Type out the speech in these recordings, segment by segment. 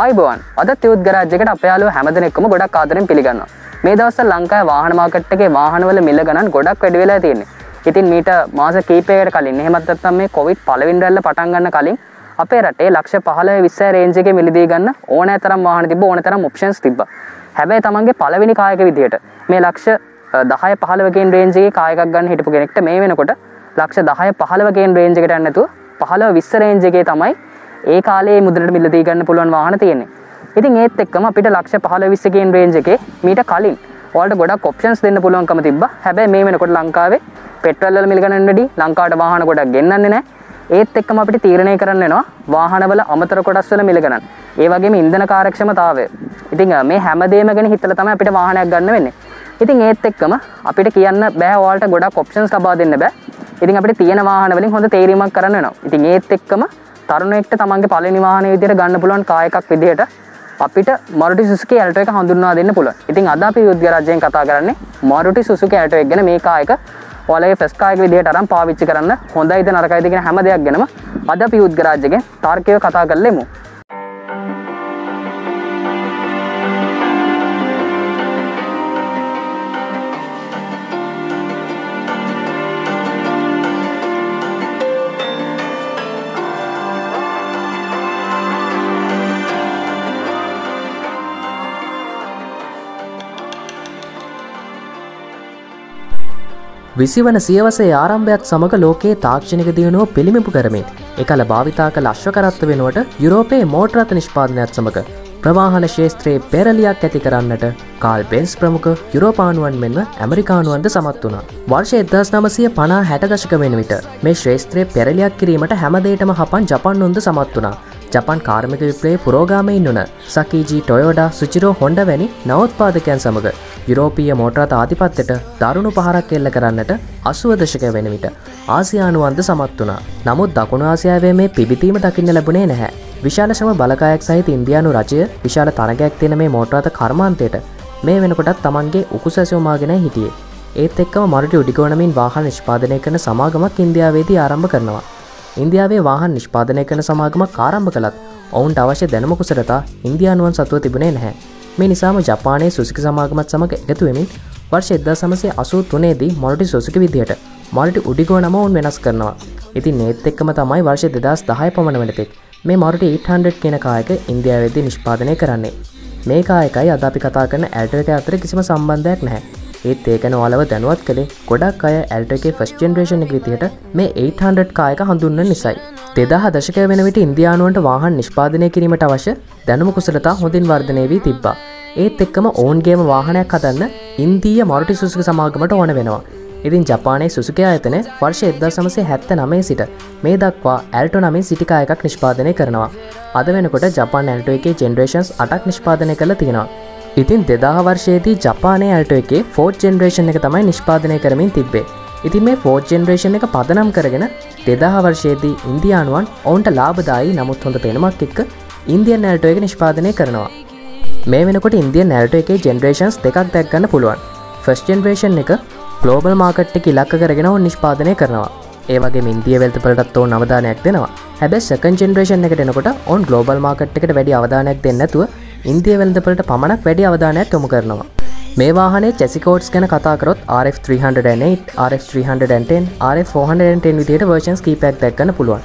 ආයිබෝවන් අදත් යුත් ගරාජ් එකට අපේ යාළුවෝ හැමදෙනෙක්ම ගොඩක් ආදරෙන් පිළිගන්නවා. මේ දවස්වල ලංකාවේ වාහන මාකට් එකේ වාහනවල මිල ගණන් ගොඩක් වැඩි වෙලා තියෙන්නේ. ඉතින් මීට මාස කිහිපයකට කලින් එහෙමත් නැත්නම් මේ කොවිඩ් පළවෙනි රැල්ල පටන් ගන්න කලින් අපේ රටේ ලක්ෂ 15-20 රේන්ජ් එකේ මිලදී ගන්න ඕනෑතරම් වාහන තිබ්බ ඕනෑතරම් ඔප්ෂන්ස් තිබ්බා. හැබැයි තමන්ගේ පළවෙනි කායක විදියට මේ ලක්ෂ 10-15 කේන් රේන්ජ් එකේ කායකක් ගන්න හිටපු කෙනෙක්ට මේ වෙනකොට ලක්ෂ 10-15 කේන් රේන්ජ් එකට යන්න නැතුව 15-20 රේන්ජ් එකේ තමයි ඒ කාලේ මුදලට මිලදී ගන්න පුළුවන් වාහන තියෙන්නේ. ඉතින් ඒත් එක්කම අපිට ලක්ෂ 15-20 කේන් රේන්ජ් එකේ මීට කලින් ඔයාලට ගොඩක් ඔප්ෂන්ස් දෙන්න පුළුවන්කම තිබ්බා. හැබැයි මේ වෙනකොට ලංකාවේ පෙට්‍රල් වල මිල ගණන් වැඩි, ලංකාවට වාහන ගොඩක් ගෙන්නන්නේ නැහැ. ඒත් එක්කම අපිට තීරණය කරන්න වෙනවා වාහනවල අමතර කොටස් වල මිල ගණන්. ඒ වගේම ඉන්ධන කාර්යක්ෂමතාවය. ඉතින් මේ හැමදේම ගැන හිතලා තමයි අපිට වාහනයක් ගන්න වෙන්නේ. ඉතින් ඒත් එක්කම අපිට කියන්න බෑ ඔයාලට ගොඩක් ඔප්ෂන්ස් ලබා දෙන්න බෑ. ඉතින් අපිට තියෙන වාහන වලින් හොඳ තේරීමක් කරන්න වෙනවා. ඉතින් ඒත් එක්කම තරුණයෙක්ට තමන්ගේ පළවෙනි වාහනේ විදියට ගන්න පුළුවන් කායකක් විදියට අපිට Maruti Suzuki Alto එක හඳුන්වා දෙන්න පුළුවන්. ඉතින් අද අපි යුත් ගරාජයෙන් කතා කරන්නේ Maruti Suzuki Alto එක ගැන. මේ කායක ඔයාලගේ ෆස්ට් කායක විදියට අරන් පාවිච්චි කරන්න හොඳයිද නරකයිද කියන හැම දෙයක් ගැනම අද අපි යුත් ගරාජ් එකෙන් තාර්කිකව කතා කරලෙමු. විසිවන සියවසේ ආරම්භයත් සමග ලෝකයේ තාක්ෂණික දියුණුව පිළිඹු කරමින් එකල භාවිතා කළ අශ්වකරත්ව වෙනුවට යුරෝපයේ මෝටර රථ නිෂ්පාදනයත් සමග ප්‍රවාහන ක්ෂේත්‍රයේ පෙරලියක් ඇති කරන්නට කාල් බෙන්ස් ප්‍රමුඛ යුරෝපානුවන් මෙන්ම ඇමරිකානුවන්ද සමත් වුණා. වර්ෂ 1950-60 දශක වෙන විට මේ ක්ෂේත්‍රයේ පෙරලියක් කිරීමට හැමදේටම හපන් ජපාන්නුන්ද සමත් වුණා. ජපාන් කාර්මික විප්ලවයේ පුරෝගාමීන් වුණ සකීජී ටොයෝඩා සුචිරෝ හොන්ඩා වැනි නවෝත්පාදකයන් සමග යුරෝපීය මෝටර රථ ආධිපත්‍යයට දරුණු පහරක් එල්ල කරන්නට 80 දශක වෙන විට ආසියානුවන්ද සමත් වුණා. නමුත් දකුණු ආසියාවේ මේ පිබිතීම දකින්න ලැබුණේ නැහැ. විශාල ශ්‍රම බලකායක් සහිත ඉන්දියානු රජය විශාල තරගයක් තියෙන මේ මෝටර රථ කර්මාන්තයට මේ වෙනකොටත් තමන්ගේ උකුස ඇසුමාගෙන හිටියේ. ඒත් එක්කම Maruti උඩිගෝනමින් වාහන නිෂ්පාදනය කරන සමාගමක් ඉන්දියාවේදී ආරම්භ කරනවා. ඉන්දියාවේ වාහන නිෂ්පාදනය කරන සමාගමක් ආරම්භ කළත් ඔවුන්ට අවශ්‍ය දැනුම කුසලතා ඉන්දියානුවන් සතුව තිබුණේ නැහැ. මේ නිසාම ජපානයේ සුසුකි සමාගමත් සමග එකතු වෙමින් වර්ෂ 1983 දී Maruti Suzuki විදියට Maruti Udigo නම වුන් වෙනස් කරනවා. ඉතින් ඒත් එක්කම තමයි වර්ෂ 2010 පමණ වෙනතෙක් මේ Maruti 800 කියන කායක ඉන්දියාවේදී නිෂ්පාදනය කරන්නේ. මේ කායකයි අද අපි කතා කරන Alto එක අතර කිසිම සම්බන්ධයක් නැහැ. ඒත් ඒක නොවලව දැනුවත් කළේ ගොඩක් අය Alto එකේ ෆස්ට් ජෙනරේෂන් එක විදියට මේ 800 කායක හඳුන්වන නිසායි. 2000 දශකය වෙන විට ඉන්දියානුවන්ට වාහන නිෂ්පාදනය කිරීමට අවශ්‍ය දැනුම කුසලතා හොඳින් වර්ධනය වී තිබ්බා. ඒත් එක්කම ඔවුන්ගේම වාහනයක් හදන්න ඉන්දීය Maruti Suzuki සමාගමට ඕන වෙනවා. ඉතින් ජපානයේ සුසුකි ආයතනය වර්ෂ 1979 සිට මේ දක්වා Alto නමින් සිටි කායකක් නිෂ්පාදනය කරනවා. අද වෙනකොට ජපාන් Alto එකේ ජෙනරේෂන්ස් 8ක් නිෂ්පාදනය කරලා තියෙනවා. ඉතින් 2000 වර්ෂයේදී ජපානයේ Alto එකේ 4th ජෙනරේෂන් එක තමයි නිෂ්පාදනය කරමින් තිබ්බේ. ඉතින් මේ 4th ජෙනරේෂන් එක පදනම් කරගෙන 2000 වර්ෂයේදී ඉන්දියානුවන් ඔවුන්ට ලාභදායී නමුත් හොඳ පෙනුමක් එක්ක ඉන්දියන් Alto එක නිෂ්පාදනය කරනවා. මේ වෙනකොට ඉන්දියන් Alto එකේ ජෙනරේෂන්ස් දෙකක් දැක් ගන්න පුළුවන්. ෆස්ට් ජෙනරේෂන් එක ග්ලෝබල් මාකට් එක ඉලක්ක කරගෙන ඔවුන් නිෂ්පාදනය කරනවා. ඒ වගේම ඉන්දිය වෙළඳපොළටත් ඔවුන් අවධානයක් දෙනවා. හැබැයි සෙකන්ඩ් ජෙනරේෂන් එකට එනකොට ඔවුන් ග්ලෝබල් මාකට් එකට වැඩි අවධානයක් දෙන්නේ නැතුව ඉන්දිය වෙළඳපොළට පමණක් වැඩි අවධානයක් යොමු කරනවා. මේ වාහනේ chassis codes ගැන කතා කරොත් RF308, RF310, RF410 විදිහට versions කීපයක් දැක් ගන්න පුළුවන්.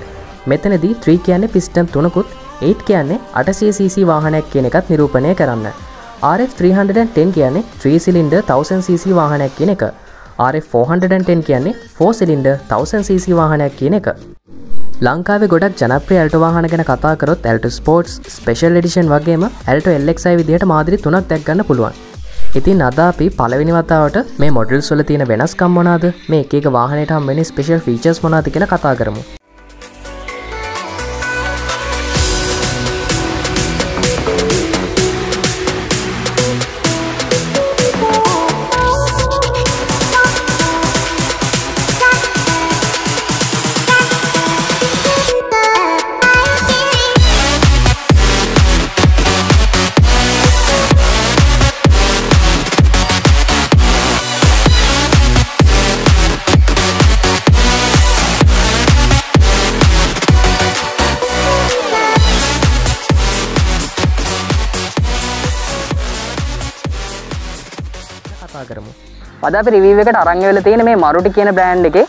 මෙතනදී 3 කියන්නේ piston 3කුත් 8 කියන්නේ 800cc වාහනයක් කියන එකත් නිරූපණය කරන්න. RF310 කියන්නේ 3 cylinder 1000cc වාහනයක් කියන එක. RF410 කියන්නේ 4 cylinder 1000cc වාහනයක් කියන එක. ලංකාවේ ගොඩක් ජනප්‍රිය Alto වාහන ගැන කතා කරොත් Alto Sports, Special Edition වගේම Alto LXi විදිහට මාදිරි 3ක් දැක් ගන්න පුළුවන්. ඉතින් අද අපි පළවෙනි වතාවට මේ මොඩල්ස් වල තියෙන වෙනස්කම් මොනවාද? මේ එක එක වාහනයට හම් වෙන ස්පෙෂල් ෆීචර්ස් මොනවාද කියලා කතා කරමු. කතා කරමු. අද අපි රිවිව් එකට අරන් වෙලා තියෙන මේ Maruti කියන බ්‍රෑන්ඩ් එකේ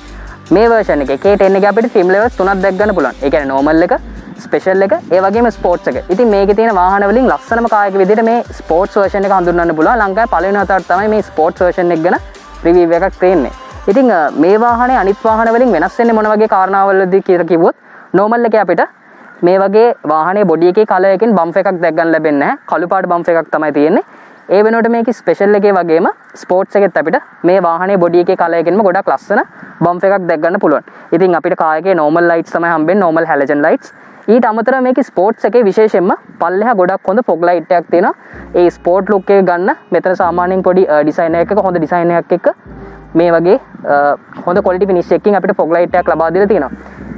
මේ version එකේ K10 එකේ අපිට trim levels තුනක් දැක් ගන්න පුළුවන්. ඒ කියන්නේ normal එක, special එක, ඒ වගේම sports එක. ඉතින් මේකේ තියෙන වාහන වලින් ලස්සනම කායක විදිහට මේ sports version එක හඳුන්වන්න පුළුවන්. ලංකාවේ පළවෙනි වතාවට තමයි මේ sports version එක ගැන රිවිව් එකක් තියෙන්නේ. ඉතින් මේ වාහනේ අනිත් වාහන වලින් වෙනස් වෙන්නේ මොන වගේ කාරණාවලදී කියලා කිව්වොත් normal එකේ අපිට මේ වගේ වාහනේ බොඩි එකේ කලර් එකකින් බම්ප් එකක් දැක් ගන්න ලැබෙන්නේ නැහැ. කළු පාට බම්ප් එකක් තමයි තියෙන්නේ. ඒ වෙනුවට මේකේ ස්පෙෂල් එකේ වගේම ස්පෝර්ට්ස් එකෙත් අපිට මේ වාහනේ බොඩි එකේ කලර් එකකින්ම ගොඩක් ලස්සන බම්ප් එකක් දැක් ගන්න පුළුවන්. ඉතින් අපිට කායකේ normal lights තමයි හම්බෙන්නේ, normal halogen lights. ඊට අමතරව මේකේ ස්පෝර්ට්ස් එකේ විශේෂයෙන්ම පල්ලෙහා ගොඩක් හොඳ fog light එකක් තියෙනවා. ඒ ස්පෝර්ට් ලුක් එක ගන්න මෙතන සාමාන්‍යයෙන් පොඩි ඩිසයින් එකක හොඳ ඩිසයින් එකක් එක්ක මේ වගේ හොඳ quality finish එකකින් අපිට fog light එකක් ලබා දීලා තියෙනවා.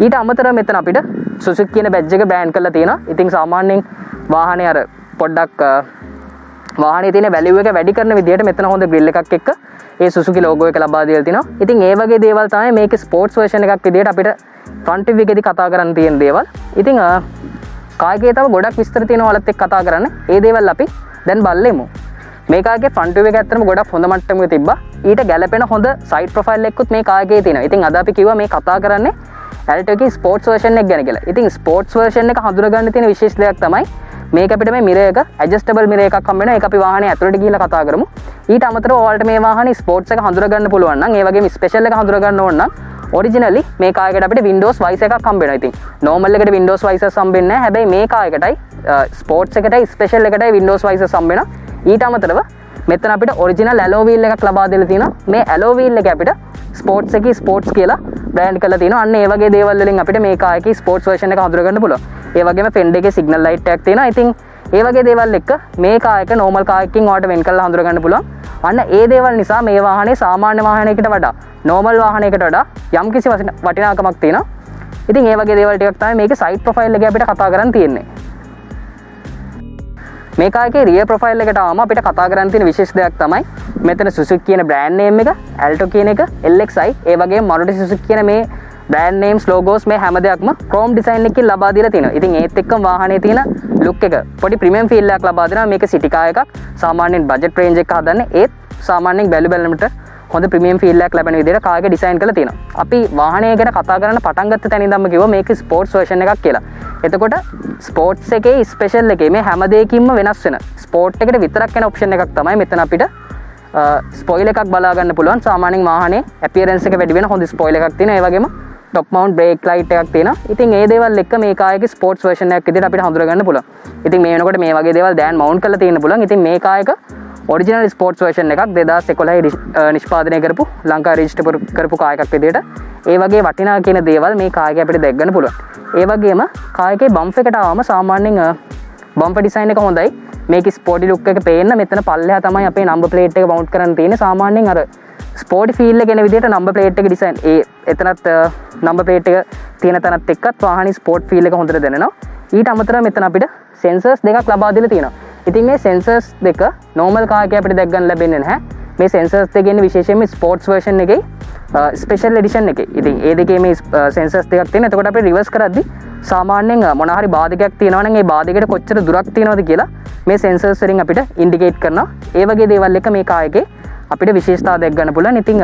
ඊට අමතරව මෙතන අපිට Suzuki කියන බැජ් එක බෑන් කරලා තියෙනවා. ඉතින් සාමාන්‍යයෙන් වාහනේ අර පොඩ්ඩක් වාහනේ තියෙන වැලියු එක වැඩි කරන විදිහට මෙතන හොඳ ග්‍රිල් එකක් එක්ක ඒ Suzuki logo එක ලබා දීලා තිනවා. ඉතින් ඒ වගේ දේවල් තමයි මේකේ ස්පෝර්ට්ස් version එකක් විදිහට අපිට front view එකේදී කතා කරන්න තියෙන දේවල්. ඉතින් කායකේ තව ගොඩක් විස්තර තියෙනවා වලත් එක්ක කතා කරන්න. ඒ දේවල් අපි දැන් බලමු. මේ කායකේ front view එක ඇත්තටම ගොඩක් හොඳ මට්ටමක තිබ්බා. ඊට ගැලපෙන හොඳ side profile එකකුත් මේ කායකේ තියෙනවා. ඉතින් අද අපි කිව්වා මේ කතා කරන්නේ Alto එකේ ස්පෝර්ට්ස් version එක ගැන කියලා. ඉතින් ස්පෝර්ට්ස් version එක හඳුනගන්න තියෙන විශේෂ දෙයක් තමයි මේක අපිට මේ mirror එක adjustable mirror එකක් හම්බ වෙනවා. ඒක අපි වාහනේ ඇතුළට ගිහිල්ලා කතා කරමු. ඊට අමතරව ඔයාලට මේ වාහනේ ස්පෝර්ට්ස් එක හඳුනා ගන්න පුළුවන් නම්, ඒ වගේම ස්පෙෂල් එක හඳුනා ගන්න ඕන නම්, ඔරිජිනලි මේ කායකට අපිට Windows Vice එකක් හම්බ වෙනවා. ඉතින් normal එකට Windows Vice හම්බ වෙන්නේ නැහැ. හැබැයි මේ කායකටයි ස්පෝර්ට්ස් එකටයි ස්පෙෂල් එකටයි Windows Vice හම්බ වෙනවා. ඊට අමතරව මෙතන අපිට ඔරිජිනල් alloy wheel එකක් ලබා දෙලා තියෙනවා. මේ alloy wheel එක අපිට ස්පෝර්ට්ස් එකේ ස්පෝර්ට්ස් කියලා බ්‍රෑන්ඩ් කරලා තියෙනවා. අන්න ඒ වගේ දේවල් වලින් අපිට මේ කායකේ ස්පෝර්ට්ස් version එක හඳුනා ගන්න පුළුවන්. ඒ වගේම fender එකේ signal light එකක් තියෙනවා. ඉතින් ඒ වගේ දේවල් එක්ක මේ කායක normal කායකින් ඔයාලට වෙන් කරලා හඳුනා ගන්න පුළුවන්. අන්න ඒ දේවල් නිසා මේ වාහනේ සාමාන්‍ය වාහනයකට වඩා normal වාහනයකට වඩා යම්කිසි වටිනාකමක් තියෙනවා. ඉතින් ඒ වගේ දේවල් ටිකක් තමයි මේකේ side profile එකේ අපිට කතා කරන්න තියෙන්නේ. මේ කායකේ rear profile එකට ආවම අපිට කතා කරන්න තියෙන විශේෂ දෙයක් තමයි මෙතන Suzuki කියන brand name එක, Alto කියන එක, LXi, ඒ වගේම Maruti Suzuki කියන මේ brand names, logos මේ හැම දෙයක්ම chrome design එකකින් ලබා දීලා තියෙනවා. ඉතින් ඒත් එක්කම වාහනේ තියෙන look එක පොඩි premium feel එකක් ලබා දෙනවා. මේක city car එකක්. සාමාන්‍යයෙන් budget range එක හදන්නේ ඒත් සාමාන්‍යයෙන් බැලුමට හොඳ premium feel එකක් ලැබෙන විදිහට කාර් එක design කරලා තියෙනවා. අපි වාහනය ගැන කතා කරන්න පටන් ගත්ත තැන ඉඳන්ම කිව්වා මේක sports version එකක් කියලා. එතකොට sports එකේ special එකේ මේ හැම දෙයකින්ම වෙනස් වෙන sport එකට විතරක් යන option එකක් තමයි මෙතන අපිට spoiler එකක් බලා ගන්න පුළුවන්. සාමාන්‍යයෙන් වාහනේ appearance එක වැඩි වෙන හොඳ spoiler එකක් තියෙනවා. ඒ වගේම top mount brake light එකක් තියෙනවා. ඉතින් ඒ දේවල් එක්ක මේ කායකේ sports version එකක් විදිහට අපිට හඳුනා ගන්න පුළුවන්. ඉතින් මේ වෙනකොට මේ වගේ දේවල් දැන් mount කරලා තියෙන්න පුළුවන්. ඉතින් මේ කායක ඔරිජිනල් ස්පෝර්ට්ස් version එකක් 2011 නිෂ්පාදනය කරපු ලංකාවේ රෙජිස්ටර් කරපු කායකක් විදිහට ඒ වගේ වටිනා කියන දේවල් මේ කායකේ අපිට දැක් ගන්න පුළුවන්. ඒ වගේම කායකේ බම්ප් එකට ආවම සාමාන්‍යයෙන් බම්පර් ඩිසයින් එක හොඳයි. මේකේ ස්පෝර්ටි ලුක් එක පේන්න මෙතන පල්ලෙහා තමයි අපේ නම්බර් ප්ලේට් එක මවුන්ට් කරන්න තියෙන්නේ. සාමාන්‍යයෙන් අර ස්පෝර්ටි ෆීල් එක එන විදිහට නම්බර් ප්ලේට් එක ඩිසයින් එතනත් නම්බර් ප්ලේට් එක තියෙන තැනත් එක්කත් වාහනේ ස්පෝර්ට් ෆීල් එක හොඳට දැනෙනවා. ඊට අමතරව මෙතන අපිට සෙන්සර්ස් දෙකක් ලබා දීලා තියෙනවා. ඉතින් මේ sensors දෙක normal car එකේ අපිට දැක් ගන්න ලැබෙන්නේ නැහැ. මේ sensors දෙක ඉන්නේ විශේෂයෙන්ම sports version එකේ special edition එකේ. ඉතින් ඒ දෙකේ මේ sensors දෙකක් තියෙනවා. එතකොට අපිට reverse කරද්දි සාමාන්‍යයෙන් මොන හරි බාධකයක් තියෙනවා නම් ඒ බාධකයට කොච්චර දුරක් තියෙනවද කියලා මේ sensors වලින් අපිට indicate කරනවා. ඒ වගේ දේවල් එක මේ car එකේ අපිට විශේෂතාව දැක් ගන්න පුළුවන්. ඉතින්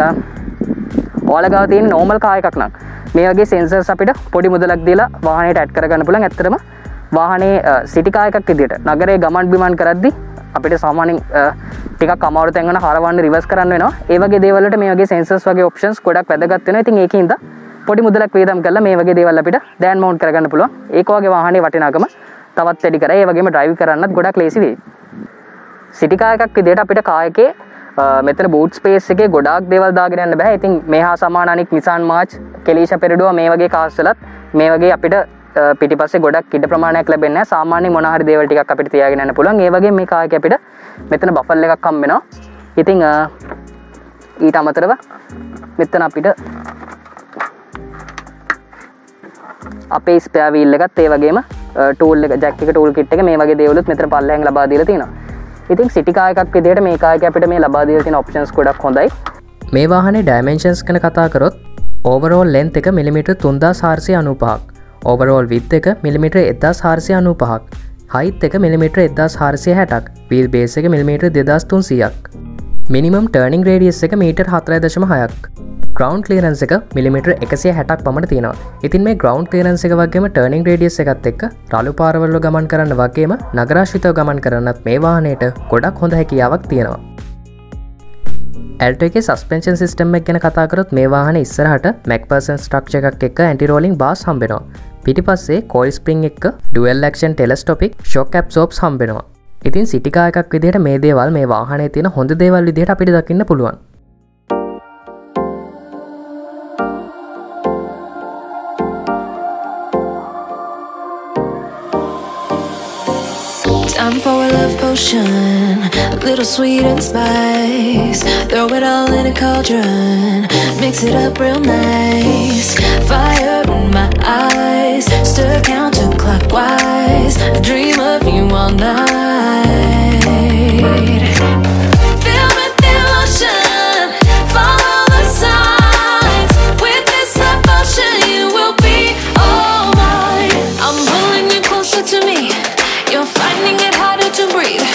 ඔයාලා ගාව තියෙන normal car එකක් නම් මේ වගේ sensors අපිට පොඩි මුදලක් දීලා වාහනයට add කරගන්න පුළුවන්. ඇත්තටම වාහනේ සිටි කාර් එකක් විදියට නගරේ ගමන් බිමන් කරද්දි අපිට සාමාන්‍යයෙන් ටිකක් අමාරු තැන් වල හරවන්න රිවර්ස් කරන්න වෙනවා. ඒ වගේ දේවල් වලට මේ වගේ sensors වගේ options ගොඩක් වැදගත් වෙනවා. ඉතින් ඒකින්ද පොඩි මුදලක් වේදම් කරලා මේ වගේ දේවල් අපිට දැන් මවුන්ට් කරගන්න පුළුවන්. ඒක වගේ වාහනේ වටිනාකම තවත් වැඩි කරලා ඒ වගේම drive කරන්නත් ගොඩක් ලේසි වෙයි. සිටි කාර් එකක් විදියට අපිට කාර් එකේ මෙතන boot space එකේ ගොඩාක් දේවල් දාගෙන යන්න බෑ. ඉතින් මේහා සමාන අනික් Nissan March, Kelisha Peridot මේ වගේ cars වලත් මේ වගේ අපිට පිටිපස්සේ ගොඩක් ඉඩ ප්‍රමාණයක් ලැබෙන්නේ නැහැ. සාමාන්‍යයෙන් මොන හරි දේවල් ටිකක් අපිට තියාගෙන යන්න පුළුවන්. ඒ වගේම මේ කාර් එකේ අපිට මෙතන බෆල් එකක් හම්බ වෙනවා. ඉතින් ඊට අමතරව මෙතන අපිට අපේ ස්පෙයා වීල් එකත් ඒ වගේම ටූල් එක ජැක් එක ටූල් කිට් එක මේ වගේ දේවලුත් මෙතන පල්ලෙහෙන් ලබා දීලා තියෙනවා. ඉතින් සිටි කාර් එකක් විදිහට මේ කාර් එකේ අපිට මේ ලබා දීලා තියෙන ඔප්ෂන්ස් ගොඩක් හොඳයි. මේ වාහනේ ඩයිමෙන්ෂන්ස් ගැන කතා කරොත් ඕවරෝල් ලෙන්ත් එක මිලිමීටර් 3495ක්, ඕවරෝල් විඩ්ත් එක මිලිමීටර් 1495ක්, හයිට් එක මිලිමීටර් 1460ක්, වීල් බේස් එක මිලිමීටර් 2300ක්. මිනිමම් ටර්නිං රේඩියස් එක මීටර් 4.6ක් ග්‍රවන්් ක්ලියරන්ස එක මිලිමිටර් 160ක් පමණ තියෙනවා. ඉතින් මේ ග්‍රවන්් ක්ලියරන්ස එක වගේම ටර්නිං රේඩියස් එකත් එක්ක රළු පාරවල්ල ගමන් කරන්න වගේම නගරාශ්‍රිතව ගමන් කරන්නත් මේ වාහනයට ගොඩක් හොඳ හැකියාවක් තියෙනවා. ඇල්ටෝ එකේ සස්පෙන්ෂන් සිස්ටම් එක ගැන කතා කරොත් මේ වාහනේ ඉස්සරහට මැක්ෆර්සන් ස්ට්‍රක්චර් එකක් එක්ක ඇන්ටි රෝලින් බාර්ස් හම්බෙනවා. පිටිපස්සේ කෝයිල් ස්ප්‍රින්ග් එක්ක ඩුවල් ඇක්ෂන් ටෙලස්ටොපික් ෂොක් ඇබ්සෝබ්ස් හම්බෙනවා. ඉතින් සිටි කාර් එකක් විදිහට මේ දේවල් මේ වාහනේ තියෙන හොඳ දේවල් විදිහට අපිට දකින්න පුළුවන්. Time for a love potion, a little sweet and spice. Throw it all in a cauldron, mix it up real nice. Fire in my eyes, stir counterclockwise. I dream of you all night. Filled with emotion, follow the signs. With this love potion, you will be all mine. I'm pulling you closer to me. You're finding it harder to breathe.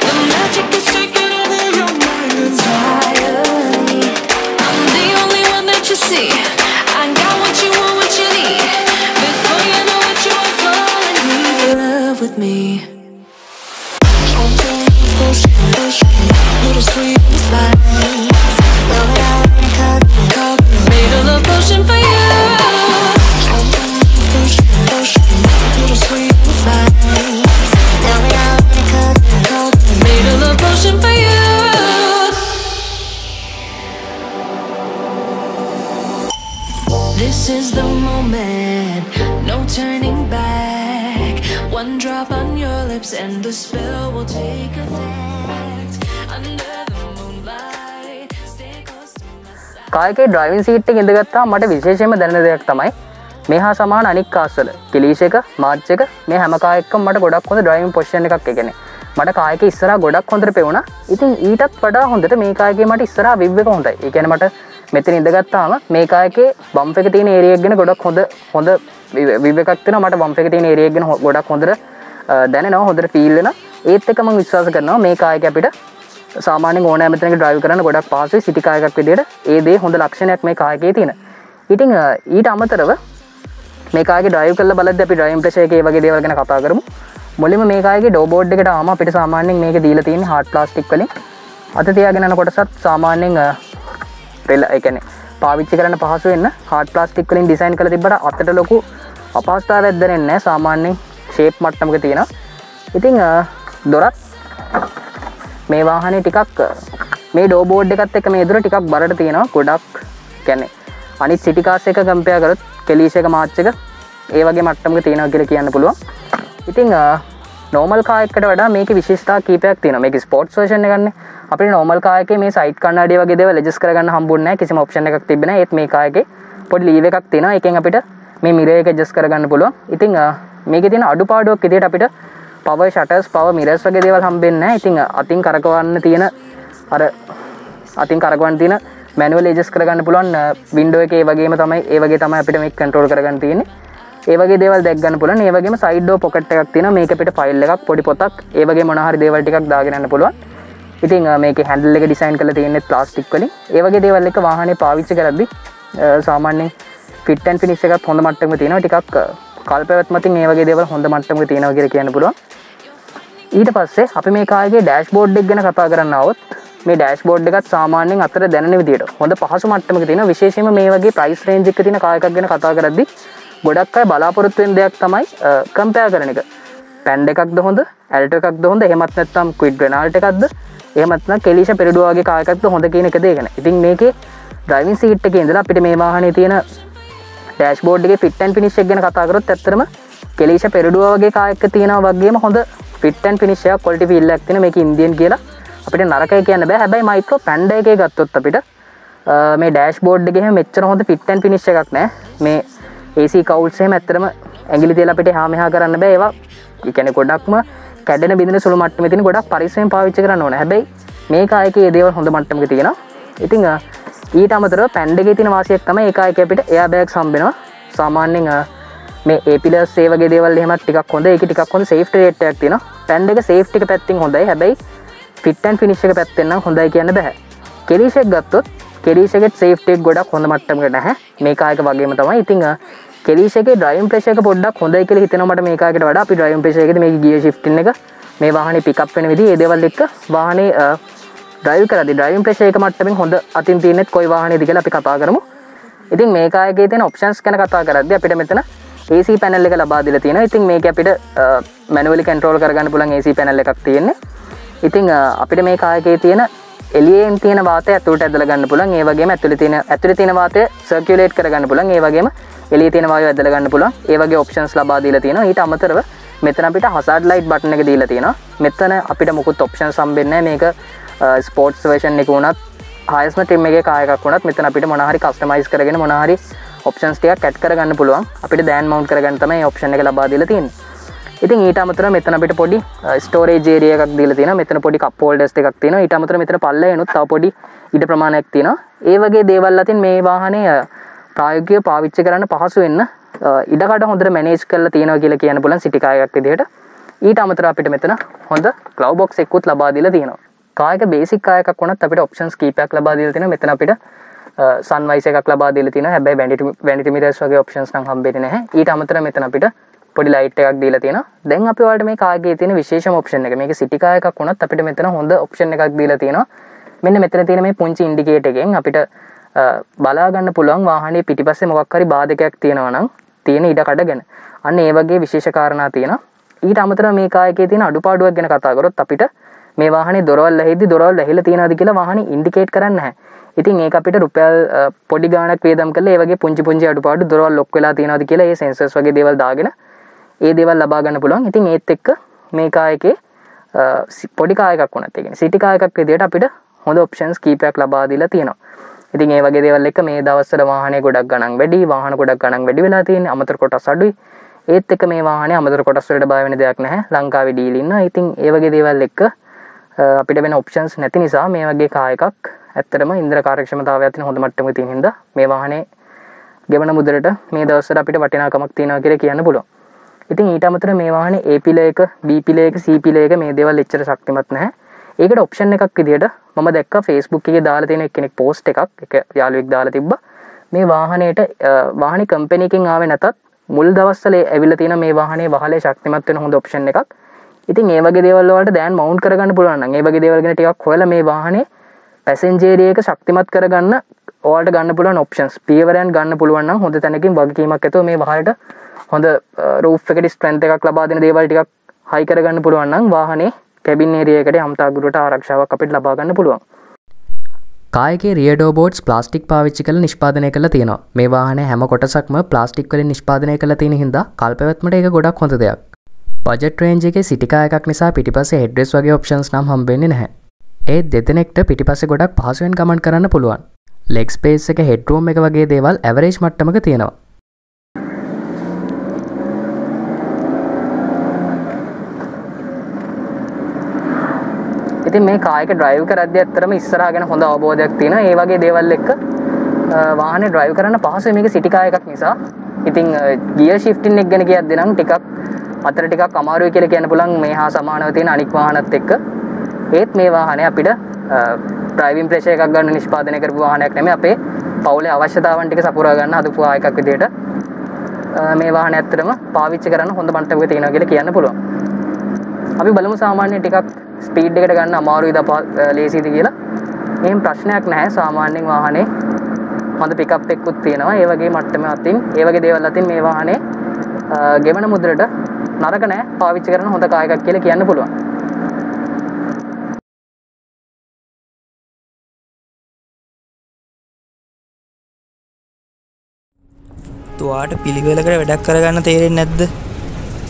The magic is taking over your mind entirely. I'm the only one that you see. I got what you want, what you need. Before you know it, you are falling deep in love with me. Little sweet spice. Made a love potion for you. Little sweet spice. Made a love potion for you. This is the moment, no turning back. One drop on your lips and the spell will take effect. Under the moonlight, stay close to my side. කායකේ driving seat එකේ ඉඳගත්තා මට විශේෂයෙන්ම දැනෙන දෙයක් තමයි මේ හා සමාන අනික් කාර්ස් වල කිලීෂ් එක මාර්ච් එක මේ හැම කාර් එකකම මට ගොඩක් හොඳ ඩ්‍රයිවිං පොසිෂන් එකක් ඒ කියන්නේ මට කාර් එකේ ඉස්සරහා ගොඩක් හොඳට පෙවුණා. ඉතින් ඊටත් වඩා හොඳට මේ කාර් එකේ මට ඉස්සරහා විව් එක හොඳයි. ඒ කියන්නේ මට මෙතන ඉඳගත්තාම මේ කාර් එකේ බම්ප් එක තියෙන ඒරියා එක ගැන ගොඩක් හොඳ විව් එකක් තියෙනවා. මට බම්ප් එක තියෙන ඒරියා එක ගැන ගොඩක් හොඳට දැනෙනවා, හොඳට ෆීල් වෙනවා. ඒත් එක්ක මම විශ්වාස කරනවා මේ කාර් එක අපිට සාමාන්‍යයෙන් ඕනෑම තැනක ඩ්‍රයිව් කරන්න ගොඩක් පහසුයි. සිටි කාර් එකක් විදියට ඒ දේ හොඳ ලක්ෂණයක් මේ කාර් එකේ තියෙන. ඉතින් ඊට අමතරව මේ කාර් එකේ ඩ්‍රයිව් කරලා බලද්දී අපි ඩ්‍රයිවිං ප්‍රෙෂර් එකේ වගේ දේවල් ගැන කතා කරමු. මුලින්ම මේ කාර් එකේ ඩෝ බෝඩ් එකට ආවම අපිට සාමාන්‍යයෙන් මේක දීලා තියෙන්නේ හાર્ඩ් ප්ලාස්ටික් වලින්. අත තියාගෙන යන කොටසත් සාමාන්‍යයෙන් ඒ කියන්නේ පාවිච්චි කරන්න පහසු වෙන්න හાર્ඩ් ප්ලාස්ටික් වලින් ඩිසයින් කරලා තිබ්බට අතට ලොකු අපහසුතාවයක් දැනෙන්නේ නැහැ. සාමාන්‍යයෙන් ෂේප් මට්ටමක තියෙනවා. ඉතින් දොරත් මේ වාහනේ ටිකක් මේ ඩෝ බෝඩ් එකත් එක්ක මේ දොර ටිකක් බරට තියෙනවා. ගොඩක් කියන්නේ අනිත් සිටි කාර්ස් එක කම්පෙයාර් කරොත් කෙලීෂ් එක මාර්ච් එක ඒ වගේ මට්ටමක තියෙනවා කියලා කියන්න පුළුවන්. ඉතින් නෝමල් කාර් එකකට වඩා මේකේ විශේෂතා කීපයක් තියෙනවා. මේකේ ස්පෝර්ට්ස් වර්ෂන් එක ගන්න. අපිට නෝමල් කාර් එකේ මේ සයිඩ් කණ්ණාඩිය වගේ දේවල් ඇඩ්ජස්ට් කරගන්න හම්බුන්නේ නැහැ. කිසිම ඔප්ෂන් එකක් තිබෙන්නේ නැහැ. ඒත් මේ කාර් එකේ පොඩි ලීව් එකක් තියෙනවා. ඒකෙන් අපිට මේ මිරර් එක ඇඩ්ජස්ට් කරගන්න පුළුවන්. ඉතින් මේකේ තියෙන අඩුපාඩුවක් විදියට අපිට පවර් ෂටර්ස්, පවර් මිරර්ස් වගේ දේවල් හම්බෙන්නේ නැහැ. ඉතින් අතින් කරකවන්න තියෙන මැනුවල් ඇඩ්ජස්ට් කරගන්න පුළුවන් වින්ඩෝ එකේ වගේම තමයි ඒ වගේ තමයි අපිට මේක කන්ට්‍රෝල් කරගන්න තියෙන්නේ. ඒ වගේ දේවල් දැක් ගන්න පුළුවන්. ඒ වගේම සයිඩ් ඩෝ පොකට් එකක් තියෙනවා. මේක අපිට ෆයිල් එකක්, පොඩි පොතක්, ඒ වගේ මොනවා හරි දේවල් ටිකක් දාගෙන යන්න පුළුවන්. ඉතින් මේකේ හැන්ඩල් එක ඩිසයින් කරලා තියෙන්නේ ප්ලාස්ටික් වලින්. ඒ වගේ දේවල් එක වාහනේ පාවිච්චි කරද්දී සාමාන්‍යයෙන් ෆිට් ඇන්ඩ් ෆිනිෂ් එකත් හොඳ මට්ටමක තියෙනවා. ටිකක් කල්පවත්මතින් ඒ වගේ දේවල් හොඳ මට්ටමක තියෙනවා කියලා කියන්න පුළුවන්. ඊට පස්සේ අපි මේ කාර් එකේ ඩෑෂ්බෝඩ් එක ගැන කතා කරන්න આવොත් මේ ඩෑෂ්බෝඩ් එකත් සාමාන්‍යයෙන් අතර දැනෙන විදියට හොඳ පහසු මට්ටමක තියෙනවා. විශේෂයෙන්ම මේ වගේ ප්‍රයිස් රේන්ජ් එකක තියෙන කාර් එකක් ගැන කතා කරද්දී ගොඩක් අය බලාපොරොත්තු වෙන දෙයක් තමයි කම්පෙයාර් කරන එක. පැන්ඩ් එකක්ද හොඳ, ඇල්ටෝ එකක්ද හොඳ, එහෙමත් නැත්නම් ක්විඩ් රෙනාල්ට් එකක්ද, එහෙමත් නැත්නම් කෙලීෂා පෙරඩුවා වගේ කාර් එකක්ද හොඳ කියන එක දෙකන. ඉතින් මේකේ ඩ්‍රයිවිං සීට් එකේ ඉඳලා අපිට මේ වාහනේ තියෙන ඩෑෂ්බෝඩ් එකේ ෆිට් ඇන්ඩ් ෆිනිෂ් එක ගැන කතා කරොත් ඇත්තටම කෙලීෂා පෙරඩුවා වගේ කාර් එකක තියෙනවා වගේම හොඳ ෆිට් ඇන්ඩ් ෆිනිෂ් එකක්, ක්වොලිටි ෆීල් එකක් තියෙන මේක ඉන්දියන් කියලා අපිට නරකයි කියන්න බෑ. හැබැයි මයික්‍රෝ පැන්ඩා එකේ ගත්තොත් අපිට මේ ඩෑෂ්බෝඩ් එකේ හැම මෙච්චර හොඳ ෆිට් ඇන්ඩ් ෆිනිෂ් එකක් නැහැ. මේ AC කවුල්ස් එහෙම ඇත්තටම ඇඟිලි තියලා අපිට හා මෙහා කරන්න බෑ. ඒවා ඒ කියන්නේ ගොඩක්ම කැඩෙන බිඳෙන සුළු මට්ටමේ තියෙන ගොඩක් පරිස්සමෙන් පාවිච්චි කරන්න ඕනේ. හැබැයි මේ කාර් එකේ මේ දේවල් හොඳ මට්ටමක තියෙනවා. ඉතින් ඊට අමතරව පැන්ඩා එකේ තියෙන වාසියක් තමයි ඒ කාර් එකේ අපිට එයා බෑග්ස් හම්බෙනවා. සාමාන්‍යයෙන් මේ A+ ඒ වගේ දේවල් එහෙමත් ටිකක් හොඳ. ඒකේ ටිකක් හොඳ සේෆ්ටි රේට් එකක් තියෙනවා. පැන්ඩා එක සේෆ්ටි එක පැත්තෙන් හොඳයි. හැබැයි ෆිට් ඇන්ඩ් ෆිනිෂ් එක පැත්තෙන් නම් හොඳයි කියන්න බෑ. කෙලිෂ් එක ගත්තොත් කෙලිෂ් එකේ සේෆ්ටි එක ගොඩක් හොඳ මට්ටමකට නැහැ. මේ කායක වගේම තමයි. ඉතින් කෙලිෂ් එකේ ඩ්‍රයිවිං ප්‍රෙෂර් එක පොඩ්ඩක් හොඳයි කියලා හිතෙනවා මට මේ කායකට වඩා. අපි ඩ්‍රයිවිං ප්‍රෙෂර් එකේදී මේකේ ගියර් ෂිෆ්ටින් එක මේ වාහනේ පිකප් වෙන විදිහ ඒ දේවල් එක්ක වාහනේ ඩ්‍රයිව් කරද්දී ඩ්‍රයිවිං ප්‍රෙෂර් එක මට්ටමින් හොඳ අතින් තියෙනෙත් කොයි වාහනේද කියලා අපි කතා කරමු. ඉතින් මේ කායකේ තියෙන ඔප්ෂන්ස් ගැන කතා කරද්දී අපිට මෙතන AC පැනල් එක ලබා දීලා තියෙනවා. ඉතින් මේක අපිට මැනුවලි කන්ට්‍රෝල් කරගන්න පුළුවන් AC පැනල් එකක් තියෙන්නේ. ඉතින් අපිට මේ කායකේ තියෙන එළියෙන් තියෙන වාතය ඇතුළට ඇදලා ගන්න පුළුවන්. ඒ වගේම ඇතුළේ තියෙන වාතය සර්කියුලේට් කරගන්න පුළුවන්. ඒ වගේම එළියේ තියෙන වායුව ඇදලා ගන්න පුළුවන්. ඒ වගේ ඔප්ෂන්ස් ලබා දීලා තියෙනවා. ඊට අමතරව මෙතන අපිට හසාඩ් ලයිට් බටන් එක දීලා තියෙනවා. මෙතන අපිට මොකුත් ඔප්ෂන්ස් හම්බෙන්නේ නැහැ. මේක ස්පෝර්ට්ස් වර්ෂන් එක වුණත් highest trim එකේ කායකක් වුණත් මෙතන අපිට මොනවා හරි කස්ටමයිස් කරගෙන මොනවා හරි ඔප්ෂන්ස් ටිකක් ඇඩ් කරගන්න පුළුවන්. අපිට දැන් මවුන්ට් කරගන්න තමයි මේ ඔප්ෂන් එක ලබා දීලා තියෙන්නේ. ඉතින් ඊට අමතරව මෙතන අපිට පොඩි ස්ටෝරේජ් ඒරියා එකක් දීලා තියෙනවා. මෙතන පොඩි කප් හෝල්ඩර්ස් ටිකක් තියෙනවා. ඊට අමතරව මෙතන පල්ලෙනුත් තව පොඩි ඉඩ ප්‍රමාණයක් තියෙනවා. ඒ වගේ දේවල් අතින් මේ වාහනේ ප්‍රායෝගිකව පාවිච්චි කරන්න පහසු වෙන්න ඉඩකඩ හොඳට මැනේජ් කරලා තියෙනවා කියලා කියන්න පුළුවන් සිටි කායකක් විදිහට. ඊට අමතරව අපිට මෙතන හොඳ ග්ලව් බොක්ස් එකකුත් ලබා දීලා තියෙනවා. කායක බේසික් කායකක් වුණත් අපිට ඔප්ෂන්ස් කීපයක් ලබා දීලා තියෙනවා. මෙතන අපිට සන් වයිසර් එකක් ලබා දීලා තියෙනවා. හැබැයි වැනිටි මිරර්ස් වගේ ඔප්ෂන්ස් නම් හම්බෙන්නේ නැහැ. ඊට අමතරව මෙතන අපිට පොඩි ලයිට් එකක් දීලා තියෙනවා. දැන් අපි ඔයාලට මේ කාර්ගේ තියෙන විශේෂම ඔප්ෂන් එක. මේක සිටි කාර් එකක් වුණත් අපිට මෙතන හොඳ ඔප්ෂන් එකක් දීලා තියෙනවා. මෙන්න මෙතන තියෙන මේ පුංචි ඉන්ඩිකේටර් එකෙන් අපිට බලා ගන්න පුළුවන් වාහනේ පිටිපස්සේ මොකක් හරි බාධකයක් තියෙනවා නම් තියෙන ඉඩ කඩ ගැන. අන්න ඒ වගේ විශේෂ කාරණා තියෙනවා. ඊට අමතරව මේ කාර් එකේ තියෙන අඩුපාඩුවක් ගැන කතා කරොත් අපිට මේ වාහනේ දොරවල් ඇහිද්දි දොරවල් ඇහිලා තියෙනවද කියලා වාහනේ ඉන්ඩිකේට් කරන්නේ නැහැ. ඉතින් ඒක අපිට රුපියල් පොඩි ගාණක් වේදම් කරලා ඒ වගේ පුංචි අඩුපාඩු දොරවල් ලොක් වෙලා තියෙනවද කියලා ඒ සෙන්සර්ස් වගේ දේවල් දාගෙන ඒ දේවල් ලබා ගන්න පුළුවන්. ඉතින් ඒත් එක්ක මේ කාර් එකේ පොඩි කාර් එකක් වුණත් ඒ කියන්නේ සිටි කාර් එකක් විදියට අපිට හොඳ ඔප්ෂන්ස් කීපයක් ලබා දීලා තියෙනවා. ඉතින් ඒ වගේ දේවල් එක්ක මේ දවස්වල වාහනේ ගොඩක් ගණන් වැඩි, වාහන ගොඩක් ගණන් වැඩි වෙලා තියෙන්නේ. අමතර කොටස් අඩුයි. ඒත් එක්ක මේ වාහනේ අමතර කොටස් වලට බය වෙන දෙයක් නැහැ. ලංකාවේ ඩීල් ඉන්නවා. ඉතින් ඒ වගේ දේවල් එක්ක අපිට වෙන ඔප්ෂන්ස් නැති නිසා මේ වගේ කාර් එකක් ඇත්තටම ඉන්ධන කාර්යක්ෂමතාවය අතින් හොඳ මට්ටමක තියෙන හින්දා මේ වාහනේ ගෙවන මුදලට මේ දවස්වල අපිට වටිනාකමක් තියෙනවා කියලා කියන්න පුළුවන්. ඉතින් ඊට අමතරව මේ වාහනේ A පිල එක, B පිල එක, C පිල එක මේ දේවල් එච්චර ශක්තිමත් නැහැ. ඒකට ඔප්ෂන් එකක් විදියට මම දැක්කා Facebook එකේ දාලා තියෙන කෙනෙක් පෝස්ට් එකක් එක යාළුවෙක් දාලා තිබ්බා. මේ වාහනේට වාහනේ කම්පැනි එකෙන් ආවේ නැතත් මුල් දවස්වල ඇවිල්ලා තියෙන මේ වාහනේ වහලේ ශක්තිමත් වෙන හොඳ ඔප්ෂන් එකක්. ඉතින් ඒ වගේ දේවල් වලට දැන් මවුන්ට් කරගන්න පුළුවන් නම් ඒ වගේ දේවල් ගැන ටිකක් හොයලා මේ වාහනේ පැසෙන්ජර් ඒරියා එක ශක්තිමත් කරගන්න ඔයාලට ගන්න පුළුවන් ඔප්ෂන්ස් පියවරයන් ගන්න පුළුවන් නම් හොඳ තැනකින් වගකීමක් ඇතුව මේ වාහනේට හොඳ රූෆ් එකේ ස්ට්‍රෙන්ත් එකක් ලබා දෙන දේවල් ටිකක් හයි කරගන්න පුළුවන් නම් වාහනේ කැබින් ඒරියා එකට යම්තාගුරට ආරක්ෂාවක් අපිට ලබා ගන්න පුළුවන්. කායකේ රියඩෝ බෝඩ්ස් ප්ලාස්ටික් පාවිච්චි කරලා නිෂ්පාදනය කරලා තියෙනවා. මේ වාහනේ හැම කොටසක්ම ප්ලාස්ටික් වලින් නිෂ්පාදනය කරලා තියෙන හින්දා කල්පවත්මට ඒක ගොඩක් හොඳ දෙයක්. බජට් රේන්ජ් එකේ සිටි කාර් එකක් නිසා පිටිපස්සේ හෙඩ්රෙස් වගේ ඔප්ෂන්ස් නම් හම්බෙන්නේ නැහැ. ඒ දෙදෙනෙක්ට පිටිපස්සේ ගොඩක් පහසුවෙන් ගමන් කරන්න පුළුවන්. ලෙග් ස්පේස් එක, හෙඩ් රූම් එක වගේ දේවල් ඇවරේජ් මට්ටමක තියෙනවා. ඉතින් මේ කාර් එක ඩ්‍රයිව් කරද්දී ඇත්තටම ඉස්සරහා ගැන හොඳ අවබෝධයක් තියෙනවා. ඒ වගේ දේවල් එක්ක වාහනේ ඩ්‍රයිව් කරන්න පහසුයි මේක සිටි කාර් එකක් නිසා. ඉතින් ගියර් ෂිෆ්ටින් එක ගැන කියද්දී නම් ටිකක් අතර ටිකක් අමාරුයි කියලා කියන්න පුළුවන් මේ හා සමානව තියෙන අනික් වාහනත් එක්ක. ඒත් මේ වාහනේ අපිට ඩ්‍රයිවිං ප්‍රෙෂර් එකක් ගන්න නිෂ්පාදනය කරපු වාහනයක් නෙමෙයි. අපේ පවුලේ අවශ්‍යතාවන් ටික සපුරා ගන්න හදපු එකක් විදියට මේ වාහනේ ඇත්තටම පාවිච්චි කරන්න හොඳ මට්ටමක තියෙනවා කියලා කියන්න පුළුවන්. අපි බලමු සාමාන්‍යයෙන් ටිකක් ස්පීඩ් එකට ගන්න අමාරුයිද ලේසියිද කියලා. එහෙම ප්‍රශ්නයක් නැහැ. සාමාන්‍යයෙන් වාහනේ හොඳ පිකප් එකකුත් තියෙනවා. ඒ වගේ මට්ටම අතින් ඒ වගේ දේවල් අතින් මේ වාහනේ ගෙවන මුදලට නරක නැහැ. පාවිච්චි කරන හොඳ කාර් එකක් කියලා කියන්න පුළුවන්. තුවාට පිළිවෙලකට වැඩක් කරගන්න තේරෙන්නේ නැද්ද?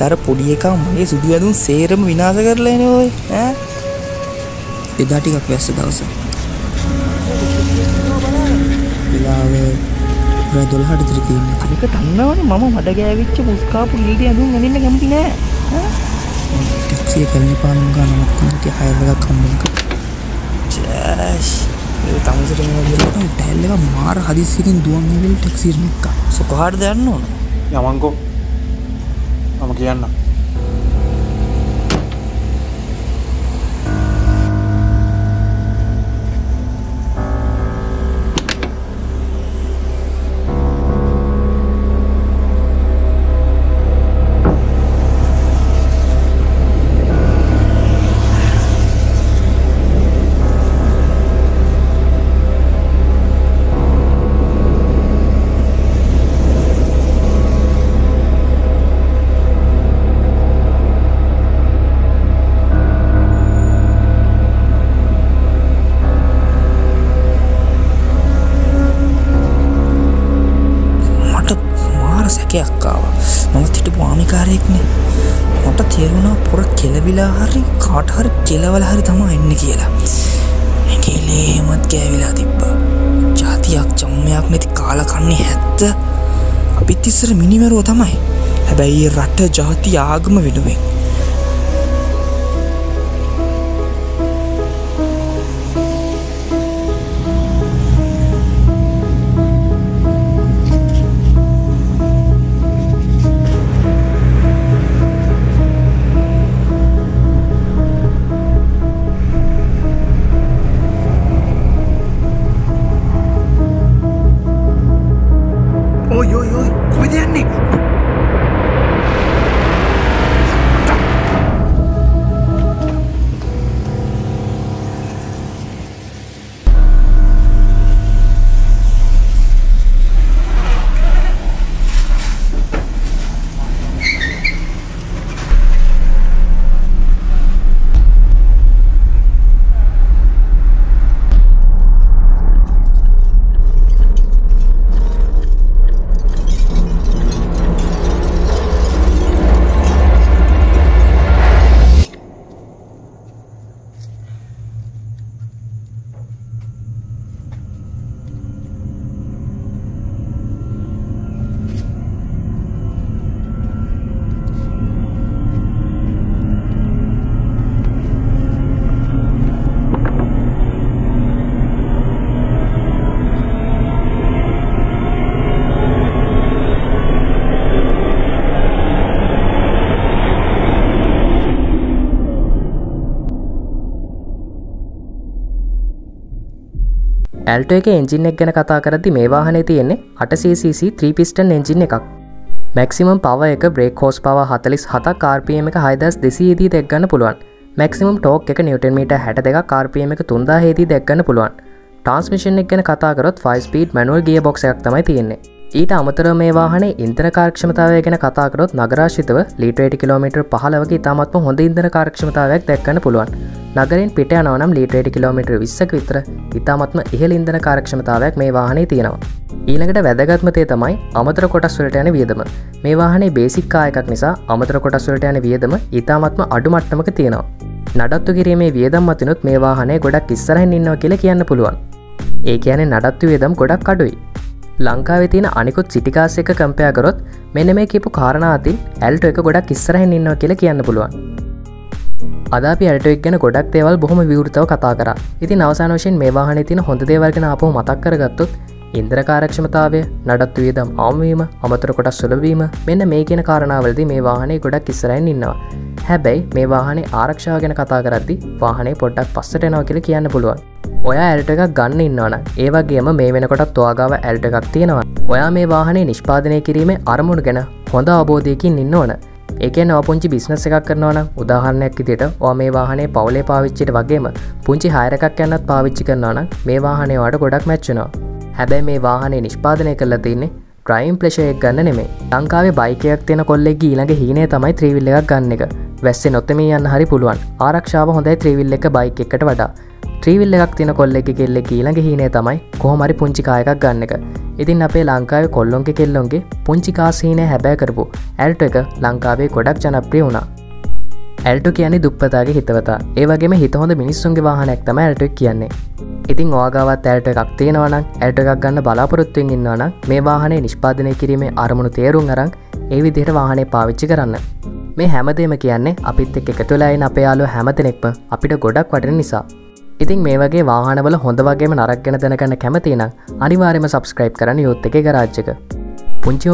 අර පොඩි එකා මගේ සුදු ඇඳුම් සේරම විනාශ කරලා එනේ ඔය ඈ. එදා ටිකක් වැස්ස දවස. වෙලාවේ 12ට විතර තියෙන්නේ. ඒක දන්නවනේ මම මඩ ගෑවිච්ච මුස්කාපු ලීඩි ඇඳුම් අඳින්න කැමති නෑ. ඈ. ටැක්සි එක කලින් පාන ගන්නවත් කොහොමද හයර් එකක් හම්බුනේ. ජෑෂ්. ඒ තමසට මොනවද ටැල් එක මාර හදිස්සියකින් දුවන් ඇවිල්ලා ටැක්සි එක නික්කා. කොහාටද යන්න ඕන? යමන්කෝ. මම කියන්න. තේරුණා පොර කෙලවිලා හරි කාට හරි කෙලවලා හරි තමයි එන්නේ කියලා. ඇඟිලේමත් ගෑවිලා තිබ්බා. જાතියක් ජම්මයක් නැති කාලා කන්නේ හැත්ත. අපිත් ඉස්සර මිනිමරුව තමයි. හැබැයි රට ಜಾති ආගම වෙනුවෙන්. ඇල්ටෝ එකේ එන්ජින් එක ගැන කතා කරද්දි මේ වාහනේ තියෙන්නේ 8cc 3 piston එන්ජින් එකක්. මැක්සිමම් පවර් එක බ්‍රේක් හෝස් පවර් 47ක් RPM එක 6200 දී දැක් ගන්න පුළුවන්. මැක්සිමම් ටෝක් එක නිව්ටන් මීටර් 62ක් RPM එක 3000 දී දැක් ගන්න පුළුවන්. ට්‍රාන්ස්මිෂන් එක ගැන කතා කරොත් 5 ස්පීඩ් මැනුවල් ගියර් බොක්ස් එකක් තමයි තියෙන්නේ. ඊට අමතරව මේ වාහනේ ඉන්ධන කාර්යක්ෂමතාවය ගැන කතා කරොත් නගරාශ්‍රිතව ලීටර් 80 කිලෝමීටර් 15ක ඉතාමත්ම හොඳ ඉන්ධන කාර්යක්ෂමතාවයක් දැක් ගන්න පුළුවන්. නගරෙන් පිට යනවා නම් ලීටර් 80 කිලෝමීටර් 20ක විතර ඉතාමත්ම ඉහළ ඉන්ධන කාර්යක්ෂමතාවයක් මේ වාහනේ තියෙනවා. ඊළඟට වැදගත්ම දේ තමයි අමතර කොටස් වලට යන වියදම. මේ වාහනේ බේසික් කාර් එකක් නිසා අමතර කොටස් වලට යන වියදම ඉතාමත්ම අඩු මට්ටමක තියෙනවා. නඩත්තු කිරීමේ වියදම් මතිනුත් මේ වාහනේ ගොඩක් ඉස්සරහින් ඉන්නවා කියලා කියන්න පුළුවන්. ඒ කියන්නේ නඩත්තු වියදම් ගොඩක් අඩුයි. ලංකාවේ තියෙන අනිකුත් සිටි කාර්ස් එක කම්පෙයාර් කරොත් මෙන්න මේ කියපු කාරණා අතින් ඇල්ටෝ එක ගොඩක් ඉස්සරහින් ඉන්නවා කියලා කියන්න පුළුවන්. අද අපි ඇල්ටෝ එක ගැන ගොඩක් දේවල් බොහොම විවෘතව කතා කරා. ඉතින් අවසාන වශයෙන් මේ වාහනේ තියෙන හොඳ දේවල් ගැන ආපහු මතක් කරගත්තොත් ඉන්ධන කාර්යක්ෂමතාවය, නඩත්තු වියදම් අවමවීම, අමතර කොටස් සුලභ වීම මෙන්න මේ කියන කාරණාවලදී මේ වාහනේ ගොඩක් ඉස්සරහින් ඉන්නවා. හැබැයි මේ වාහනේ ආරක්ෂාව ගැන කතා කරද්දී වාහනේ පොඩ්ඩක් පස්සට යනවා කියලා කියන්න පුළුවන්. ඔයා ඇල්ටෝ එකක් ගන්න ඉන්නවනම් ඒ වගේම මේ වෙනකොටත් ඔයාගාව ඇල්ටෝ එකක් තියෙනවා. ඔයා මේ වාහනේ නිෂ්පාදනය කිරීමේ අරමුණු ගැන හොඳ අවබෝධයකින් ඉන්න ඕන. ඒ කියන්නේ ඔයා පුංචි බිස්නස් එකක් කරනවා නම් උදාහරණයක් විදිහට ඔයා මේ වාහනේ පවුලේ පාවිච්චියට වගේම පුංචි හයර් එකක් යන්නත් පාවිච්චි කරනවා නම් මේ වාහනේ ඔයාට ගොඩක් මැච් වෙනවා. හැබැයි මේ වාහනේ නිෂ්පාදනය කරලා තින්නේ ඩ්‍රයිවිං ප්ලෙෂර් එක ගන්න නෙමෙයි. ලංකාවේ බයික් එකක් තියෙන කොල්ලෙක්ගේ ඊළඟ හීනේ තමයි 3 wheel එකක් ගන්න එක. වැස්සේ නොතෙමී යන්න හරි පුළුවන්. ආරක්ෂාව හොඳයි 3 wheel එක බයික් එකකට වඩා. 3 wheel එකක් තියෙන කොල්ලෙක්ගේ කෙල්ලෙක්ගේ ඊළඟ හීනේ තමයි කොහොම හරි පුංචි කාර් එකක් ගන්න එක. ඉතින් අපේ ලංකාවේ කොල්ලොන්ගේ කෙල්ලොන්ගේ පුංචි කාර්ස් හීනේ හැබෑ කරපු ඇල්ටෝ එක ලංකාවේ ගොඩක් ජනප්‍රිය වුණා. ඇල්ටෝ කියන්නේ දුප්පතාගේ හිතවතා. ඒ වගේම හිත හොඳ මිනිස්සුන්ගේ වාහනයක් තමයි ඇල්ටෝ එක කියන්නේ. ඉතින් ඔයාගාවත් ඇල්ටෝ එකක් තියෙනවා නම් ඇල්ටෝ එකක් ගන්න බලාපොරොත්තු වෙමින් ඉන්නවා නම් මේ වාහනේ නිෂ්පාදනය කිරීමේ අරමුණු තේරුම් අරන් ඒ විදිහට වාහනේ පාවිච්චි කරන්න. මේ හැමදේම කියන්නේ අපිත් එක්ක එකතු වෙලා ඉන්න අපේ යාළුවෝ හැමදෙනෙක්ම අපිට ගොඩක් වටින නිසා. ඉතින් මේ වගේ වාහනවල හොඳ වගේම නරක ගැන දැනගන්න කැමති නම් අනිවාර්යයෙන්ම subscribe කරන්න යූත් එකේ ගරාජ් එක.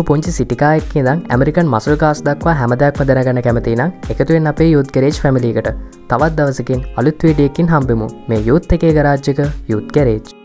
පුංචි සිටි කාර් එකක ඉඳන් ඇමරිකන් මසල් කාර්ස් දක්වා හැම දෙයක්ම දැනගන්න කැමති නම් එකතු වෙන්න අපේ යූත් ගරේජ් ෆැමිලි එකට. තවත් දවසකින් අලුත් වීඩියෝ එකකින් හම්බෙමු. මේ යූත් එකේ ගරාජ් එක යූත් ගරේජ්.